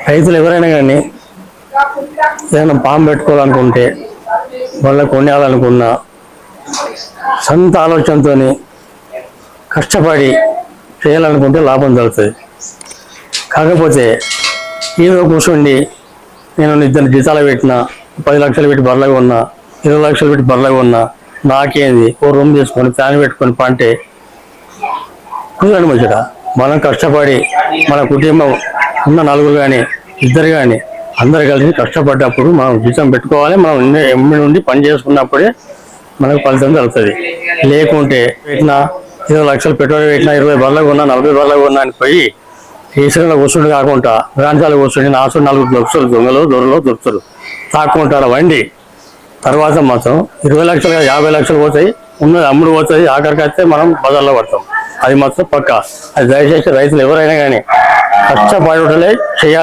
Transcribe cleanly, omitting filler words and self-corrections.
రైతులు ఎవరైనా కానీ ఏదైనా పాము పెట్టుకోవాలనుకుంటే వాళ్ళకు కొనేయాలనుకున్నా సొంత ఆలోచనతో కష్టపడి చేయాలనుకుంటే లాభం జరుగుతుంది. కాకపోతే ఏదో కూర్చోండి నేను 2 జీతాలు పెట్టినా 10 లక్షలు పెట్టి బర్రెగా ఉన్నా 20 లక్షలు పెట్టి బర్రెగా ఉన్నా నాకేంది ఓ రూమ్ తీసుకొని ఫ్యాన్ పెట్టుకొని పంటే కుదరని మంచిగా. మనం కష్టపడి మన కుటుంబం ఉన్న 4 కానీ 2 కానీ అందరు కలిసి కష్టపడ్డప్పుడు మనం జీతం పెట్టుకోవాలి. మనం ఎమ్మి నుండి పని చేసుకున్నప్పుడే మనకు ఫలితం కలుగుతుంది. లేకుంటే పెట్టినా 20 లక్షలు పెట్టుబడి పెట్టినా 20 బర్రెగా ఉన్నా 40 బర్రెగా ఉన్నా అని పోయి ఈశ్వరంలో కూర్చుండి కాకుండా ప్రాంతాలు కూర్చుని 4 లక్షలు దొంగలు దొరలో దొరుకుతారు తాక్కుంటారు వండి. తర్వాత మాత్రం 20 లక్షలు 50 లక్షలు పోతాయి, ఉన్నది అమ్ముడు పోతుంది. ఆఖరికి అయితే మనం బజార్లో పడతాం. అది మాత్రం పక్కా. అది దయచేసి రైతులు ఎవరైనా కానీ కష్టపడటలే చేయాలి.